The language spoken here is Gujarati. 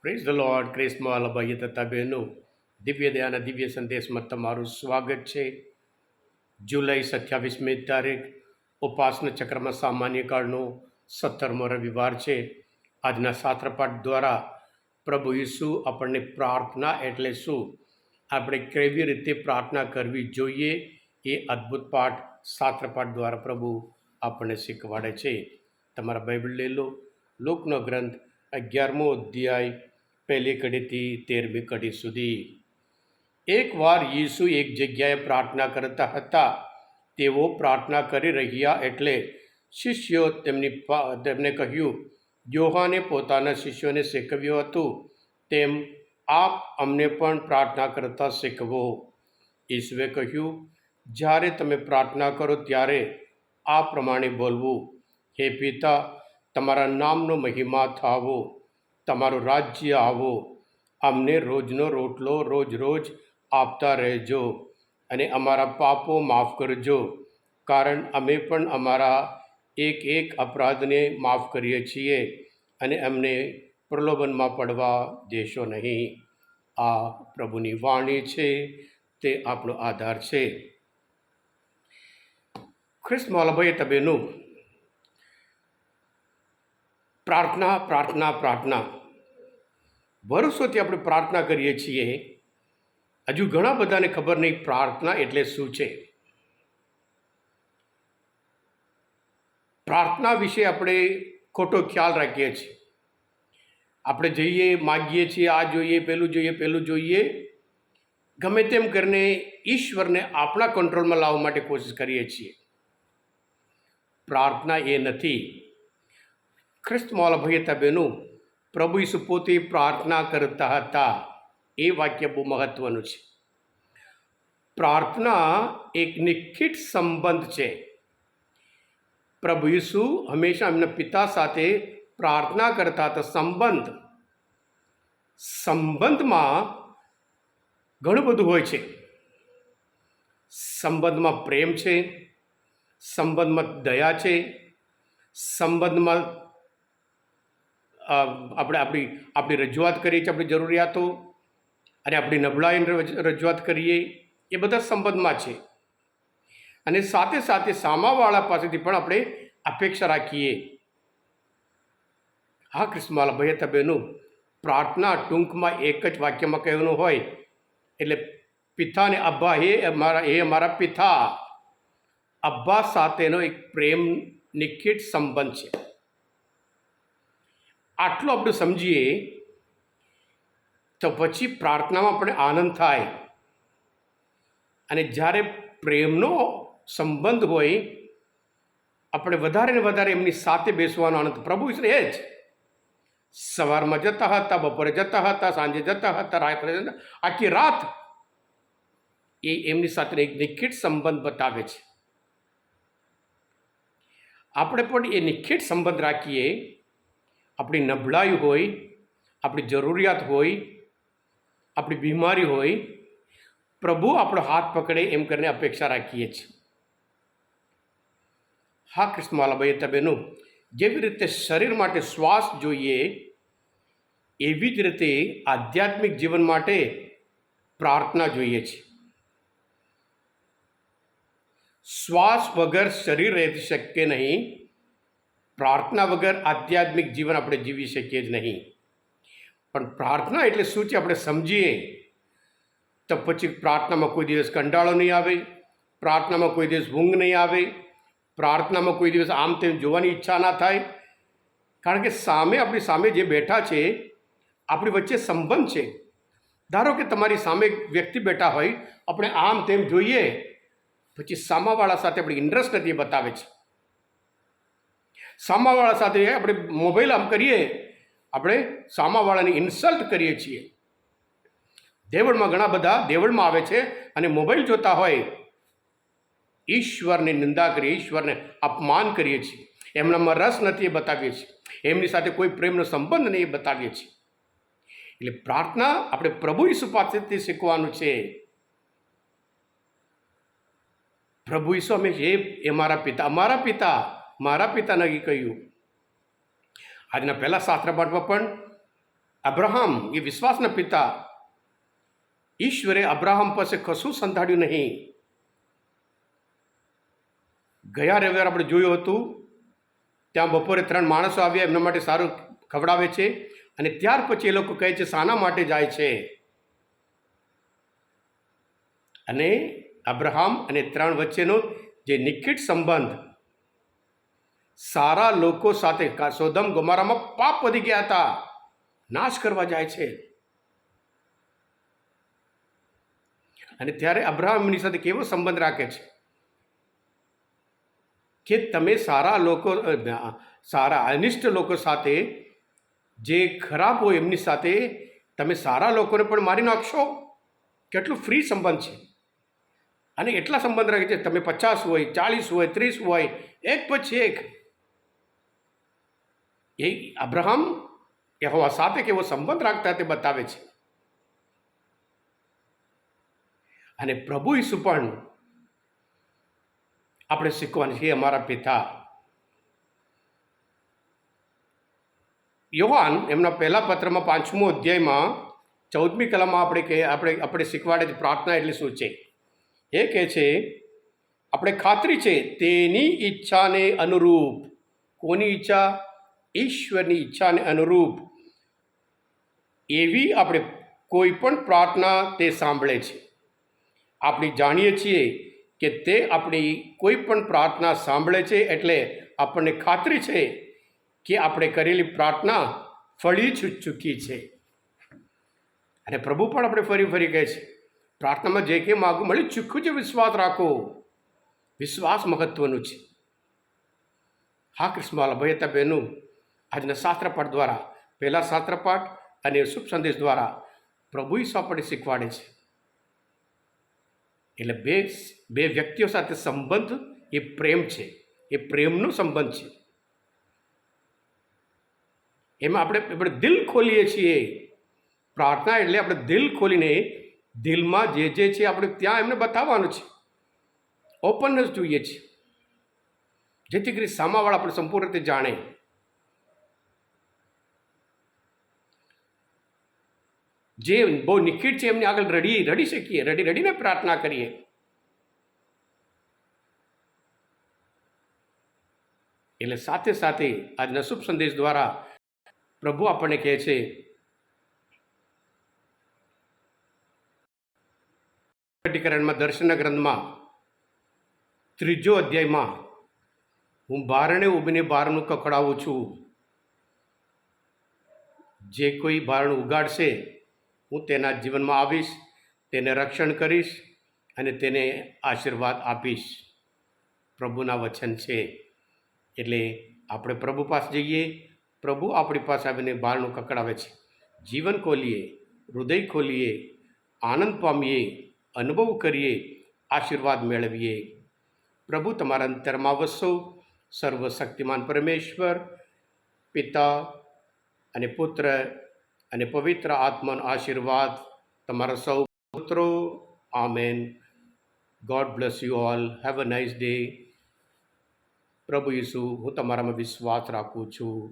Praise the lord. ક્રિસ્મા વાલા ભાઈ તથા બહેનો, દિવ્ય દયાના દિવ્ય સંદેશમાં તમારું સ્વાગત છે. જુલાઈ 27મી તારીખ ઉપાસના ચક્રમાં સામાન્ય કાળનો 17મો રવિવાર છે. આજના શાસ્ત્રપાઠ દ્વારા પ્રભુ ઈસુ આપણને પ્રાર્થના એટલે શું, આપણે કેવી રીતે પ્રાર્થના કરવી જોઈએ, એ અદ્ભુત પાઠ શાસ્ત્રપાઠ દ્વારા પ્રભુ આપણને શીખવાડે છે. તમારા બાઇબલ લઈ લો. લોકનો ગ્રંથ 11મો અધ્યાય પહેલી કડીથી 13મી કડી સુધી. એકવાર યીશુ એક જગ્યાએ પ્રાર્થના કરતા હતા. તેઓ પ્રાર્થના કરી રહ્યા એટલે શિષ્યો તેમને કહ્યું, યોહાને પોતાના શિષ્યોને શીખવ્યું હતું તેમ આપ અમને પણ પ્રાર્થના કરતા શીખવો. યીશુએ કહ્યું, જ્યારે તમે પ્રાર્થના કરો ત્યારે આ પ્રમાણે બોલવું: હે પિતા, તમારા નામનો મહિમા થાવો, તમારું રાજ્ય આવો, અમને રોજનો રોટલો રોજ રોજ આપતા રહેજો, અને અમારા પાપો માફ કરજો, કારણ અમે પણ અમારા એક અપરાધને માફ કરીએ છીએ, અને અમને પ્રલોભનમાં પડવા દેશો નહીં. આ પ્રભુની વાણી છે, તે આપણો આધાર છે. ખ્રિસ્તમાં ભાઈ તબેનું પ્રાર્થના પ્રાર્થના પ્રાર્થના વર્ષોથી આપણે પ્રાર્થના કરીએ છીએ. હજુ ઘણા બધાને ખબર નહીં પ્રાર્થના એટલે શું છે. પ્રાર્થના વિશે આપણે ખોટો ખ્યાલ રાખીએ છીએ. આપણે જઈએ, માગીએ છીએ, આ જોઈએ, પેલું જોઈએ, ગમે તેમ કરીને ઈશ્વરને આપણા કંટ્રોલમાં લાવવા માટે કોશિશ કરીએ છીએ. પ્રાર્થના એ નથી. ખ્રિસ્તમાં ભાઈ બહેનું, પ્રભુ ઈસુ પોતે પ્રાર્થના કરતા હતા. એ વાક્ય બહુ મહત્વનું છે. પ્રાર્થના એક નિશ્ચિત સંબંધ છે. પ્રભુ ઈસુ હંમેશા એમના પિતા સાથે પ્રાર્થના કરતા હતા. સંબંધમાં ઘણું બધું હોય છે. સંબંધમાં પ્રેમ છે, સંબંધમાં દયા છે, સંબંધમાં આપણે આપણી રજૂઆત કરીએ છીએ, આપણી જરૂરિયાતો અને આપણી નબળાઈની રજૂઆત કરીએ, એ બધા સંબંધમાં છે. અને સાથે સાથે સામાવાળા પાસેથી પણ આપણે અપેક્ષા રાખીએ. હા ખ્રિસ્તમાં ભાઈ બહેનું, પ્રાર્થના ટૂંકમાં એક જ વાક્યમાં કહેવાનું હોય એટલે પિતાને અબ્બા, હે અમારા પિતા. અબ્બા સાથેનો એક પ્રેમ નિશ્ચિત સંબંધ છે. આટલું આપણે સમજીએ તો પછી પ્રાર્થનામાં આપણે આનંદ થાય. અને જ્યારે પ્રેમનો સંબંધ હોય, આપણે વધારે ને વધારે એમની સાથે બેસવાનો આનંદ. પ્રભુ ઈસુ એ જ સવારમાં જતા હતા, બપોરે જતા હતા, સાંજે જતા હતા, રાત્રે આખી રાત એ એમની સાથે એક નિશ્ચિત સંબંધ બતાવે છે. આપણે પણ એ નિશ્ચિત સંબંધ રાખીએ. આપણી નબળાઈ હોય, આપણી જરૂરિયાત હોય, આપણી બીમારી હોય, પ્રભુ આપણો હાથ પકડે એમ કરીને અપેક્ષા રાખીએ છીએ. હા ખ્રિસ્તમાં ભાઈ બહેનો, જેવી રીતે શરીર માટે શ્વાસ જોઈએ, એવી જ રીતે આધ્યાત્મિક જીવન માટે પ્રાર્થના જોઈએ છે. શ્વાસ વગર શરીર રહી શકે નહીં. પ્રાર્થના વગર આધ્યાત્મિક જીવન આપણે જીવી શકીએ જ નહીં. પણ પ્રાર્થના એટલે શું છે આપણે સમજીએ તો પછી પ્રાર્થનામાં કોઈ દિવસ કંટાળો નહીં આવે, પ્રાર્થનામાં કોઈ દિવસ ઊંઘ નહીં આવે, પ્રાર્થનામાં કોઈ દિવસ આમ તેમ જોવાની ઈચ્છા ના થાય. કારણ કે આપણી સામે જે બેઠા છે, આપણી વચ્ચે સંબંધ છે. ધારો કે તમારી સામે વ્યક્તિ બેઠા હોય, આપણે આમ તેમ જોઈએ, પછી સામાવાળા સાથે આપણે ઇન્ટરેસ્ટ નથી બતાવે છે. સામાવાળા સાથે આપણે મોબાઈલ આમ કરીએ, આપણે સામાવાળાની ઇન્સલ્ટ કરીએ છીએ. દેવળમાં ઘણા બધા દેવળમાં આવે છે અને મોબાઈલ જોતા હોય, ઈશ્વરની નિંદા કરીએ, ઈશ્વરને અપમાન કરીએ છીએ. એમનામાં રસ નથી એ બતાવીએ છીએ. એમની સાથે કોઈ પ્રેમનો સંબંધ નહીં એ બતાવીએ છીએ. એટલે પ્રાર્થના આપણે પ્રભુ ઈસુ પાસેથી શીખવાનું છે. પ્રભુ ઈસુ હંમેશા એ અમારા પિતા નક્કી કહ્યું. આજના પહેલા શાસ્ત્ર પાઠમાં પણ અબ્રાહમ એ વિશ્વાસના પિતા. ઈશ્વરે અબ્રાહમ પાસે કશું સંતાડ્યું નહીં. ગયા રવિવાર આપણે જોયું હતું, ત્યાં બપોરે 3 માણસો આવ્યા, એમના માટે સારું ખવડાવે છે, અને ત્યાર પછી એ લોકો કહે છે શાના માટે જાય છે. અને અબ્રાહમ અને 3 વચ્ચેનો જે નિકટ સંબંધ, સારા લોકો સાથે, સોદમ ગોમોરામાં પાપ વધી ગયા હતા, નાશ કરવા જાય છે. અને ત્યારે અબ્રાહમ એમની સાથે કેવો સંબંધ રાખે છે કે તમે સારા લોકો, સારા અનિષ્ટ લોકો સાથે, જે ખરાબ હોય એમની સાથે તમે સારા લોકોને પણ મારી નાખશો. કેટલું ફ્રી સંબંધ છે. અને એટલા સંબંધ રાખે છે, તમે 50 હોય, 40 હોય, 30 હોય, એક પછી એક. એ અબ્રાહમ યહોવા સાથે કેવો સંબંધ રાખતા તે બતાવે છે. અને પ્રભુ ઈસુ પણ આપણે શીખવાનું છે, અમારા પિતા. યોહાન એમના પહેલા પત્રમાં 5મો અધ્યાયમાં 14મી કલામાં આપણે શીખવાડે છે પ્રાર્થના એટલે શું છે. એ કહે છે, આપણે ખાતરી છે તેની ઈચ્છાને અનુરૂપ. કોની ઈચ્છા? ઈશ્વરની ઈચ્છાને અનુરૂપ એવી આપણે કોઈ પણ પ્રાર્થના તે સાંભળે છે. આપણે જાણીએ છીએ કે તે આપણી કોઈ પણ પ્રાર્થના સાંભળે છે, એટલે આપણને ખાતરી છે કે આપણે કરેલી પ્રાર્થના ફળી ચૂકી છે. અને પ્રભુ પણ આપણે ફરી કહે છે, પ્રાર્થનામાં જે કંઈ માગું મળી ચૂક્યું છે, વિશ્વાસ રાખો. વિશ્વાસ મહત્વનું છે. હા ક્રિસ્મવાલા ભાઈ હતા બહેનો, આજના શાસ્ત્રપાઠ દ્વારા, પહેલા શાસ્ત્રપાઠ અને શુભ સંદેશ દ્વારા પ્રભુ ઈસુ આપણને શીખવાડે છે. એટલે બે વ્યક્તિઓ સાથે સંબંધ એ પ્રેમ છે, એ પ્રેમનો સંબંધ છે. એમાં આપણે દિલ ખોલીએ છીએ. પ્રાર્થના એટલે આપણે દિલ ખોલીને, દિલમાં જે છે આપણે ત્યાં એમને બતાવવાનું છે. ઓપનનેસ જોઈએ છે, જેથી કરી સામાવાળા આપણે સંપૂર્ણ રીતે જાણે. જે બહુ નિકટ છે એમની આગળ રડી શકીએ, રડીને પ્રાર્થના કરીએ. એટલે સાથે સાથે આજના શુભ સંદેશ દ્વારા પ્રભુ આપણને કહે છે, પ્રકટીકરણમાં, દર્શનના ગ્રંથમાં 3જો અધ્યાયમાં, હું બારણે ઊભીને બારણું ખખડાવું છું. જે કોઈ બારણું ઉગાડશે, હું તેના જીવનમાં આવીશ, તેને રક્ષણ કરીશ અને તેને આશીર્વાદ આપીશ. પ્રભુના વચન છે. એટલે આપણે પ્રભુ પાસે જઈએ, પ્રભુ આપણી પાસે આવીને બારણું ખખડાવે છે. જીવન ખોલીએ, હૃદય ખોલીએ, આનંદ પામીએ, અનુભવ કરીએ, આશીર્વાદ મેળવીએ. પ્રભુ તમારા અંતરમાં વસો. સર્વશક્તિમાન પરમેશ્વર, પિતા અને પુત્ર અને પવિત્ર આત્માનો આશીર્વાદ તમારા સૌ પુત્રો. Amen. God bless you all. Have a nice day. પ્રભુ ઈસુ, હું તમારામાં વિશ્વાસ રાખું છું.